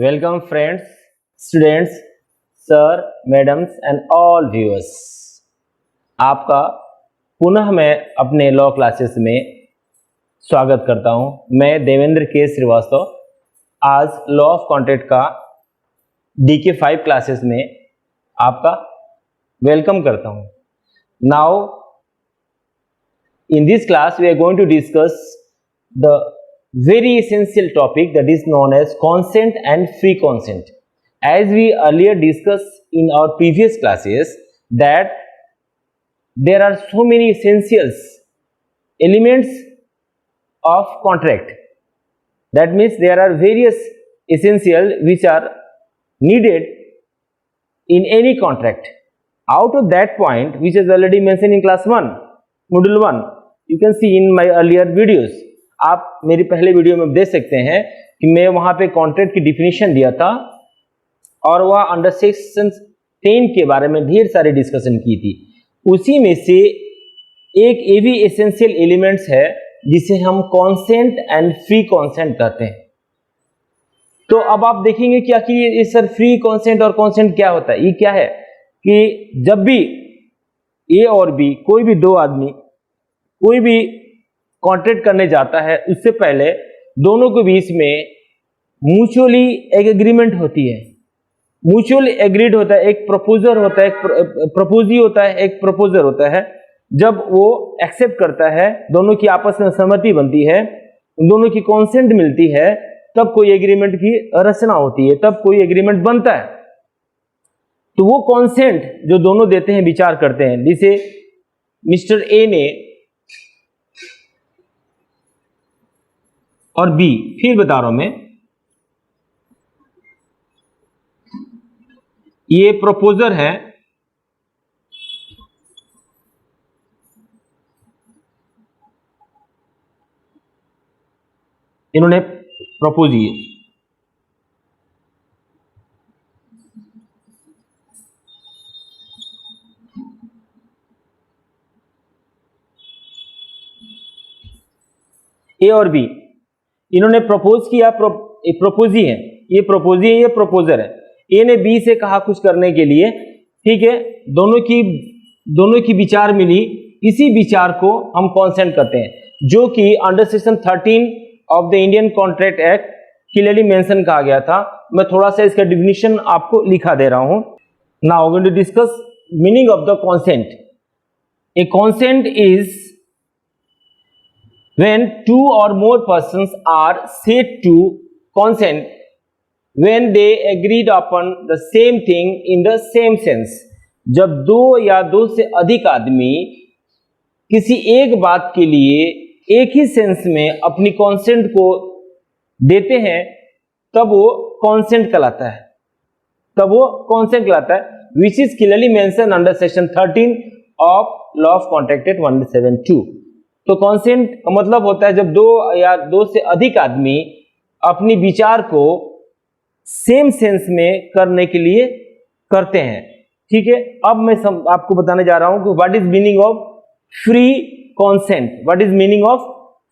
Welcome friends, students, sir, madams and all viewers. आपका पुनः मैं अपने लॉ क्लासेस में स्वागत करता हूं। मैं देवेंद्र के श्रीवास्तव आज लॉ ऑफ कॉन्ट्रैक्ट का DK 5 क्लासेस में आपका वेलकम करता हूं। Now in this class we are going to discuss the very essential topic that is known as consent and free consent. As we earlier discussed in our previous classes that there are so many essentials elements of contract. That means there are various essentials which are needed in any contract. Out of that point which is already mentioned in class 1, module 1, you can see in my earlier videos. आप मेरी पहले video में देख सकते हैं कि मैं वहां पे कॉन्ट्रैक्ट की डिफिनीशन दिया था और वह अंडर सेक्शन 10 के बारे में ढेर सारे डिस्कशन की थी। उसी में से एक ये भी एसेंशियल एलिमेंट्स है जिसे हम कॉन्सेंट एंड फ्री कॉन्सेंट कहते हैं। तो अब आप देखेंगे क्या कि ये सर फ्री कॉन्सेंट और कॉन्सेंट क्या होता है। ये क्या है कि जब भी ए और बी कोई भी दो आदमी कोई भी कॉन्ट्रैक्ट करने जाता है उससे पहले दोनों के बीच में म्यूचुअली एक एग्रीमेंट होती है, म्यूचुअली एग्रीड होता है, एक प्रपोजर होता है, एक प्रपोजी होता है, एक प्रपोजर होता है। जब वो एक्सेप्ट करता है, दोनों की आपस में सहमति बनती है, दोनों की कॉन्सेंट मिलती है, तब कोई एग्रीमेंट की रचना होती है, तब कोई एग्रीमेंट बनता है। तो वो कॉन्सेंट जो दोनों देते हैं, विचार करते हैं, जिसे मिस्टर ए ने और बी, फिर बता रहा हूं मैं, ये प्रपोजर है, इन्होंने प्रपोज किए, ए और बी इन्होंने प्रपोज किया, प्रपोजी है, ये प्रपोजी है, ये प्रपोजर है। ए ने बी से कहा कुछ करने के लिए, ठीक है, दोनों की विचार मिली, इसी विचार को हम कॉन्सेंट करते हैं, जो कि under section 13 of the Indian contract act clearly mention कहा गया था। मैं थोड़ा सा इसका डिफिनीशन आपको लिखा दे रहा हूं। Now going to discuss meaning of the consent. A consent is when two or more persons are said to consent when they agreed upon the same thing in the same sense। जब दो या दो से अधिक आदमी किसी एक बात के लिए एक ही सेंस में अपनी कॉन्सेंट को देते हैं तब वो कॉन्सेंट कहलाता है, which is clearly mentioned under section 13 of law of contract act 1972। तो कॉन्सेंट का मतलब होता है जब दो या दो से अधिक आदमी अपनी विचार को सेम सेंस में करने के लिए करते हैं, ठीक है। अब मैं आपको बताने जा रहा हूं कि what is meaning of free consent. What is meaning of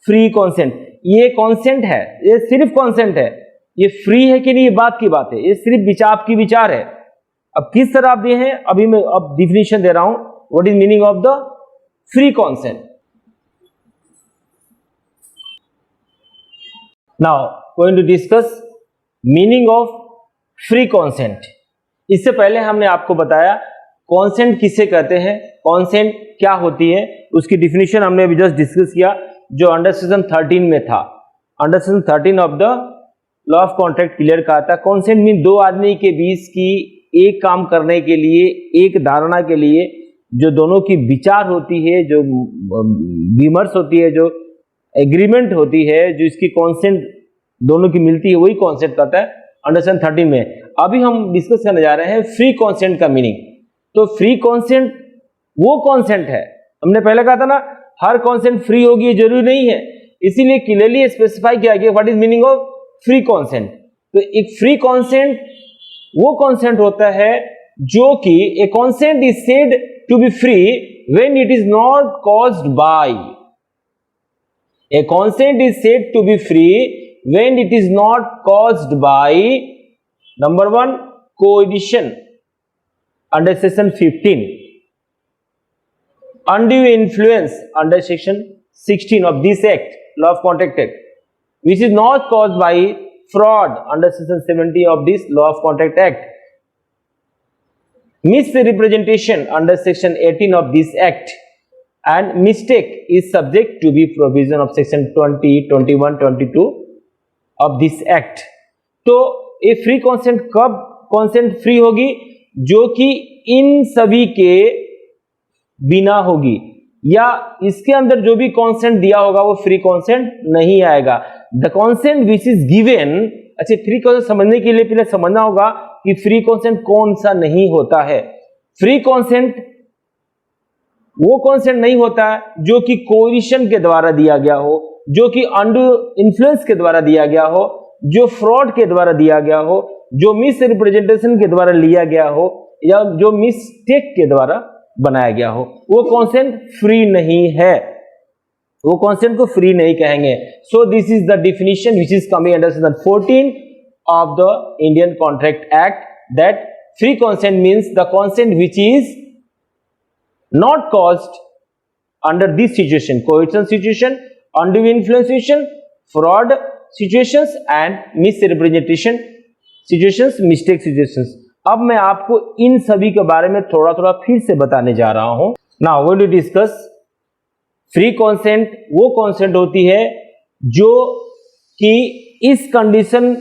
free consent? ये कॉन्सेंट है, ये सिर्फ कॉन्सेंट है, ये फ्री है कि नहीं, ये बात की बात है, ये सिर्फ आपकी विचार है। अब किस तरह आप दिए हैं, अभी मैं अब डिफिनीशन दे रहा हूं। What is meaning of the free consent? Now going to discuss meaning of free consent। इससे पहले हमने आपको बताया consent किसे कहते हैं, consent क्या होती है, उसकी डिफिनीशन हमने अभी जस्ट डिस्कस किया जो अंडर सेक्शन 13 में था। Under section 13 of the law of contract clear कहा था consent मीन दो आदमी के बीच की एक काम करने के लिए, एक धारणा के लिए जो दोनों की विचार होती है, जो विमर्श होती है, जो एग्रीमेंट होती है, जो इसकी कॉन्सेंट दोनों की मिलती है, वही कॉन्सेंट कहता है अंडर सेक्शन 13 में। अभी हम डिस्कस करने जा रहे हैं फ्री कॉन्सेंट का मीनिंग। तो फ्री कॉन्सेंट वो कॉन्सेंट है, हमने पहले कहा था ना, हर कॉन्सेंट फ्री होगी ये जरूरी नहीं है, इसीलिए क्लियरली स्पेसिफाई किया गया what is meaning of free consent. तो एक फ्री कॉन्सेंट वो कॉन्सेंट होता है जो कि a consent is said to be free when it is not caused by. A consent is said to be free when it is not caused by Number 1, coercion under section 15, undue influence under section 16 of this act, law of contract act, which is not caused by fraud under section 70 of this law of contract act, misrepresentation under section 18 of this act, and mistake is subject to be provision of section 20, 21, 22 of this act. तो ये free consent कब consent free होगी? जो कि इन सभी के बिना होगी, या इसके अंदर जो भी कॉन्सेंट दिया होगा वो फ्री कॉन्सेंट नहीं आएगा. The consent which is given. अच्छा, फ्री कॉन्सेंट समझने के लिए पहले समझना होगा कि फ्री कॉन्सेंट कौन सा नहीं होता है. फ्री कॉन्सेंट वो कॉन्सेंट नहीं होता है जो कि कोएरिशन के द्वारा दिया गया हो, जो कि अंडू इन्फ्लुएंस के द्वारा दिया गया हो, जो फ्रॉड के द्वारा दिया गया हो, जो मिस रिप्रेजेंटेशन के द्वारा लिया गया हो, या जो मिस्टेक के द्वारा बनाया गया हो. वो कॉन्सेंट फ्री नहीं है, वो कॉन्सेंट को फ्री नहीं कहेंगे. So this is the definition which is coming under section 14 of the Indian contract act, that free consent means the consent which is not caused under this situation: coercion situation, undue influence situation, fraud situations and misrepresentation situations, mistake situations. अब मैं आपको इन सभी के बारे में थोड़ा थोड़ा फिर से बताने जा रहा हूं. Now we will discuss free consent. वो कॉन्सेंट होती है जो कि इस कंडीशन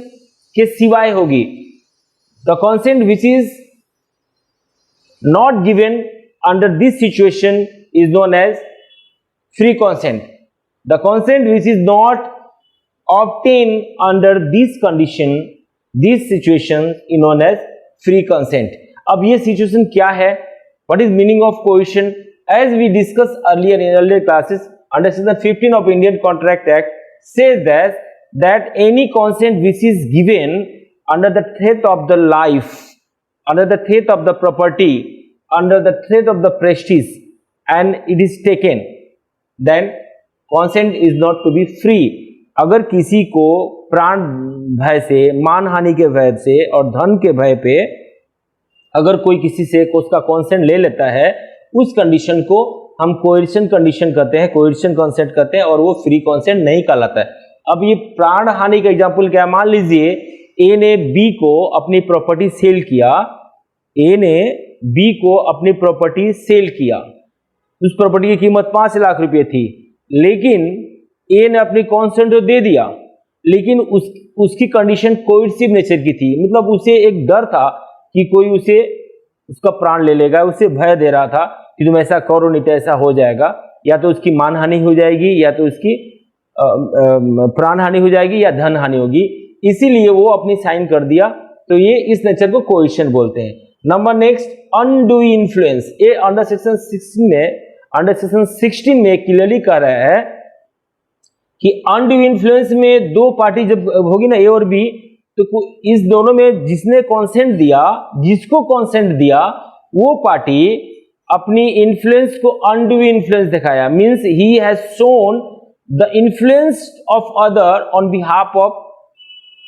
के सिवाय होगी. The consent which is not given under this situation is known as free consent. The consent which is not obtained under this condition, this situation is known as free consent. अब ये situation क्या है? What is meaning of coercion? As we discussed earlier in earlier classes, under section 15 of Indian Contract Act says that any consent which is given under the threat of the life, under the threat of the property, under the threat of the prestige, and it is taken, then consent is not to be free. अगर किसी को प्राण भय से, मानहानि के भय से और धन के भय पे अगर कोई किसी से उसका कॉन्सेंट ले लेता है, उस कंडीशन को हम कोएरिशन कंडीशन कहते हैं, कोएरिशन कॉन्सेंट कहते हैं, और वो फ्री कॉन्सेंट नहीं कहलाता है. अब ये प्राण हानि का एग्जाम्पल क्या है? मान लीजिए ए ने बी को अपनी प्रॉपर्टी सेल किया, ए ने बी को अपनी प्रॉपर्टी सेल किया, उस प्रॉपर्टी की कीमत 5 लाख रुपए थी, लेकिन ए ने अपनी कॉन्सेंट तो दे दिया, लेकिन उसकी कंडीशन कोएर्सिव नेचर की थी. मतलब उसे एक डर था कि कोई उसे उसका प्राण ले लेगा, उसे भय दे रहा था कि तुम ऐसा करो नहीं तो ऐसा हो जाएगा, या तो उसकी मानहानि हो जाएगी, या तो उसकी प्राण हानि हो जाएगी, या धन हानि होगी. इसीलिए वो अपनी साइन कर दिया. तो ये इस नेचर को कोएर्शन बोलते हैं. Number next, undue influence. ये अंडर सेक्शन 16 में क्लियरली कह रहा है कि अनड्यू इन्फ्लुएंस में दो पार्टी जब होगी ना, ए और बी, तो इस दोनों में जिसने कॉन्सेंट दिया, जिसको कॉन्सेंट दिया, वो पार्टी अपनी इन्फ्लुएंस को अनड्यू इन्फ्लुएंस दिखाया. Means he has shown the influence of other on behalf of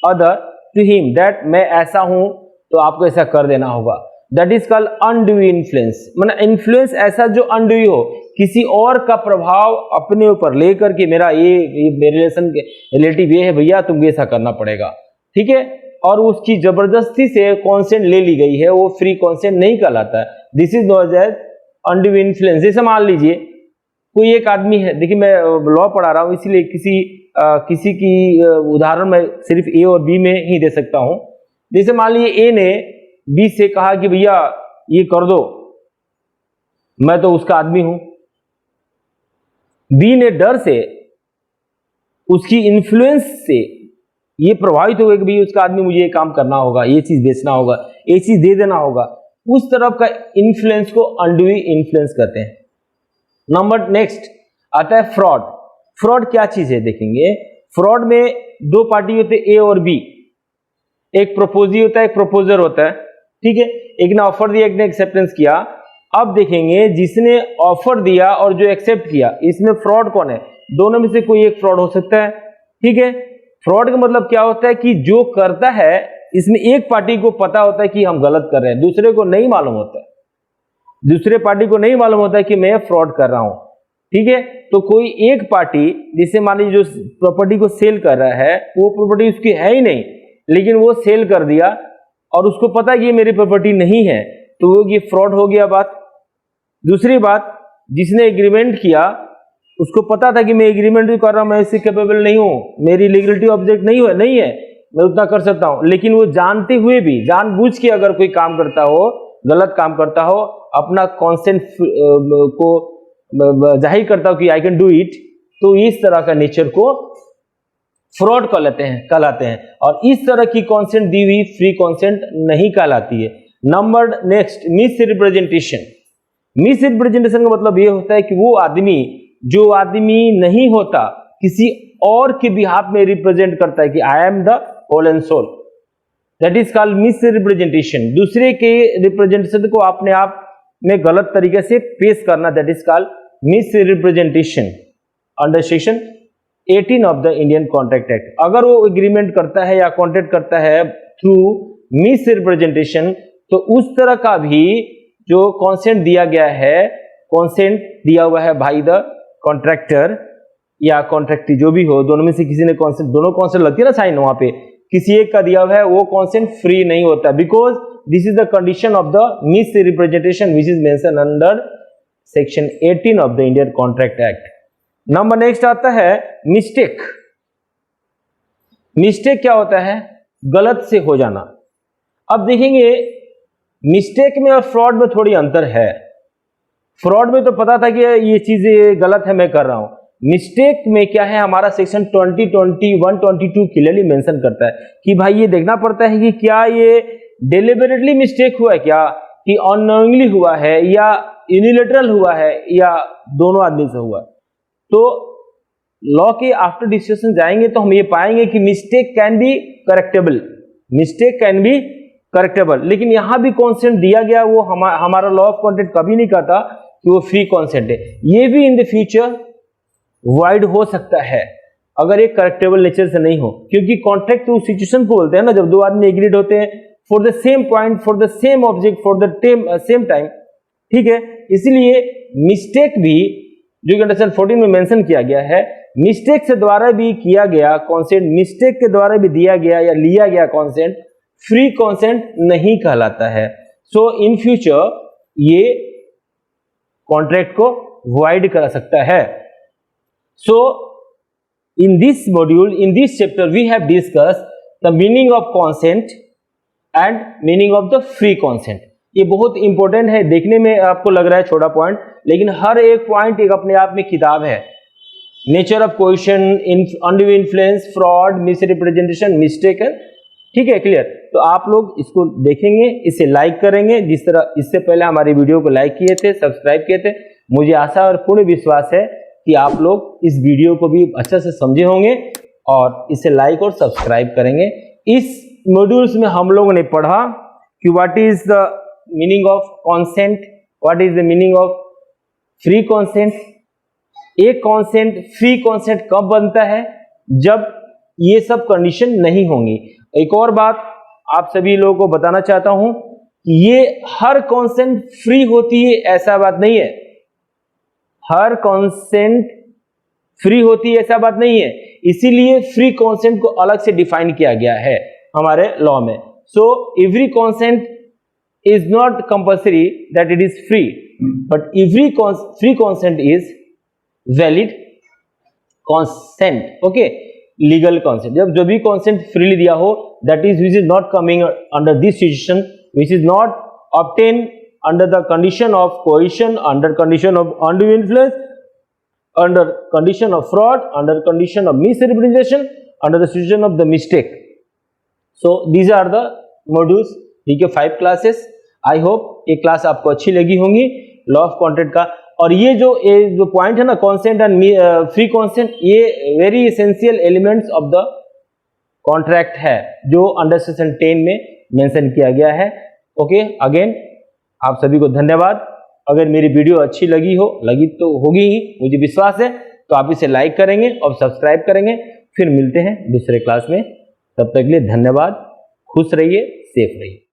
other to him, that मैं ऐसा हूं तो आपको ऐसा कर देना होगा. That is called undue influence. मतलब इन्फ्लुएंस ऐसा जो अनड्यू हो, किसी और का प्रभाव अपने ऊपर लेकर के मेरा ये मेरे रिलेशन के रिलेटिव ये है भैया, तुमको ऐसा करना पड़ेगा, ठीक है, और उसकी जबरदस्ती से कॉन्सेंट ले ली गई है, वो फ्री कॉन्सेंट नहीं कहलाता है. This is known as undue influence. जैसे मान लीजिए कोई एक आदमी है, देखिए मैं लॉ पढ़ा रहा हूं इसलिए किसी की उदाहरण मैं सिर्फ ए और बी में ही दे सकता हूं. जैसे मान लीजिए ए ने बी से कहा कि भैया ये कर दो, मैं तो उसका आदमी हूं. बी ने डर से, उसकी इन्फ्लुएंस से ये प्रभावित हो गया कि भैया उसका आदमी, मुझे ये काम करना होगा, ये चीज बेचना होगा, ये चीज दे देना होगा. उस तरफ का इन्फ्लुएंस को अनड्यू इन्फ्लुएंस कहते हैं. नंबर नेक्स्ट आता है फ्रॉड. फ्रॉड क्या चीज है देखेंगे. फ्रॉड में दो पार्टी होते हैं, ए और बी. एक प्रपोजी होता है, एक प्रपोजर होता है, ठीक है. एक ने ऑफर दिया, एक ने एक्सेप्टेंस किया. अब देखेंगे जिसने ऑफर दिया और जो एक्सेप्ट किया, इसमें फ्रॉड कौन है? दोनों में से कोई एक फ्रॉड हो सकता है, ठीक है. फ्रॉड का मतलब क्या होता है कि जो करता है इसमें एक पार्टी को पता होता है कि हम गलत कर रहे हैं, दूसरे को नहीं मालूम होता है, दूसरे पार्टी को नहीं मालूम होता है कि मैं फ्रॉड कर रहा हूं। ठीक है, तो कोई एक पार्टी, जिसे मान लीजिए जो प्रॉपर्टी को सेल कर रहा है वो प्रॉपर्टी उसकी है ही नहीं, लेकिन वो सेल कर दिया और उसको पता है कि ये मेरी प्रॉपर्टी नहीं है, तो वो ये फ्रॉड हो गया बात। दूसरी बात, जिसने एग्रीमेंट किया उसको पता था कि मैं एग्रीमेंट भी कर रहा हूं, मैं इससे कैपेबल नहीं हूं, मेरी लीगलिटी ऑब्जेक्ट नहीं है, मैं उतना कर सकता हूं, लेकिन वो जानते हुए भी, जानबूझ के अगर कोई काम करता हो, गलत काम करता हो, अपना कॉन्सेंट को जाहिर करता हो कि आई कैन डू इट, तो इस तरह का नेचर को फ्रॉड कहलाते हैं और इस तरह की कॉन्सेंट दी हुई फ्री कॉन्सेंट नहीं कहलाती है। Number next, miss representation. Miss representation का मतलब ये होता है कि वो आदमी जो आदमी नहीं होता किसी और के बिहाफ में रिप्रेजेंट करता है कि I am the whole and sole, that is called misrepresentation. दूसरे के रिप्रेजेंटेशन को अपने आप में गलत तरीके से पेश करना, that is called miss representation under section 18 of the Indian contract act. अगर वो एग्रीमेंट करता है या कॉन्ट्रैक्ट करता है थ्रू मिस रिप्रेजेंटेशन, तो उस तरह का भी जो कॉन्सेंट दिया गया है, कॉन्सेंट दिया हुआ है बाय द कॉन्ट्रैक्टर या कॉन्ट्रैक्टी जो भी हो, दोनों में से किसी ने कॉन्सेंट, दोनों कॉन्सेंट लगती है ना साइन, वहां पे किसी एक का दिया हुआ है, वो कॉन्सेंट फ्री नहीं होता, because this is the condition of the miss representation which is mention under section 18 of the Indian contract act. Number next आता है मिस्टेक। मिस्टेक क्या होता है? गलत से हो जाना। अब देखेंगे मिस्टेक में और फ्रॉड में थोड़ी अंतर है। फ्रॉड में तो पता था कि ये चीज गलत है, मैं कर रहा हूं। मिस्टेक में क्या है, हमारा सेक्शन 122 क्लियरली मेंशन करता है कि भाई ये देखना पड़ता है कि क्या ये डेलिबरेटली मिस्टेक हुआ है, क्या कि अननोइंगली हुआ है, या यूनिलैटरल हुआ है, या दोनों आदमी से हुआ। तो लॉ के आफ्टर डिस्कशन जाएंगे तो हम ये पाएंगे कि mistake can be correctable, mistake can be correctable, लेकिन यहां भी कॉन्सेंट दिया गया, वो हमारा लॉ ऑफ कॉन्ट्रैक्ट कभी नहीं कहता कि वो फ्री कॉन्सेंट है। ये भी इन द फ्यूचर वाइड हो सकता है अगर ये करेक्टेबल नेचर से नहीं हो, क्योंकि कॉन्ट्रैक्ट उस सिचुएशन को बोलते हैं ना जब दो आदमी एग्रीड होते हैं for the same point, for the same object, for the same time. ठीक है, इसलिए मिस्टेक भी जो कंडीशन 14 में मेंशन किया गया है, मिस्टेक से द्वारा भी किया गया कॉन्सेंट, मिस्टेक के द्वारा भी दिया गया या लिया गया कॉन्सेंट फ्री कॉन्सेंट नहीं कहलाता है। सो इन फ्यूचर ये कॉन्ट्रैक्ट को वाइड करा सकता है। So in this module, in this chapter we have discussed the meaning of consent and meaning of the free consent. ये बहुत इंपॉर्टेंट है, देखने में आपको लग रहा है छोटा पॉइंट, लेकिन हर एक पॉइंट एक अपने आप में किताब है। Nature of question, undue influence, fraud, miss representation, mistake, ठीक है, क्लियर। तो आप लोग इसको देखेंगे, इसे लाइक करेंगे, जिस तरह इससे पहले हमारी वीडियो को लाइक किए थे, सब्सक्राइब किए थे। मुझे आशा और पूर्ण विश्वास है कि आप लोग इस वीडियो को भी अच्छे से समझे होंगे और इसे लाइक और सब्सक्राइब करेंगे। इस मॉड्यूल्स में हम लोगों ने पढ़ा कि what is the meaning of consent, what is the meaning of free consent. एक कॉन्सेंट फ्री कॉन्सेंट कब बनता है? जब ये सब कंडीशन नहीं होंगी। एक और बात आप सभी लोगों को बताना चाहता हूं कि ये हर कॉन्सेंट फ्री होती है ऐसा बात नहीं है, हर कॉन्सेंट फ्री होती है ऐसा बात नहीं है, इसीलिए फ्री कॉन्सेंट को अलग से डिफाइन किया गया है हमारे लॉ में। So every consent is not compulsory that it is free, but every free consent is valid consent, okay, legal consent। जब जो भी consent freely दिया हो, that is which is not coming under this situation, which is not obtained under the condition of coercion, under condition of undue influence, under condition of fraud, under condition of misrepresentation, under the situation of the mistake। So these are the modules, ठीक है, 5 classes. I hope ये class आपको अच्छी लगी होंगी law of contract का। और ये जो पॉइंट है ना, कॉन्सेंट एंड फ्री कॉन्सेंट, ये very essential elements of the contract है जो अंडर सेक्शन 10 में मेंशन किया गया है। ओके, अगेन आप सभी को धन्यवाद। अगर मेरी वीडियो अच्छी लगी तो होगी ही, मुझे विश्वास है, तो आप इसे लाइक करेंगे और सब्सक्राइब करेंगे। फिर मिलते हैं दूसरे क्लास में, तब तक के लिए धन्यवाद। खुश रहिए, सेफ रहिए।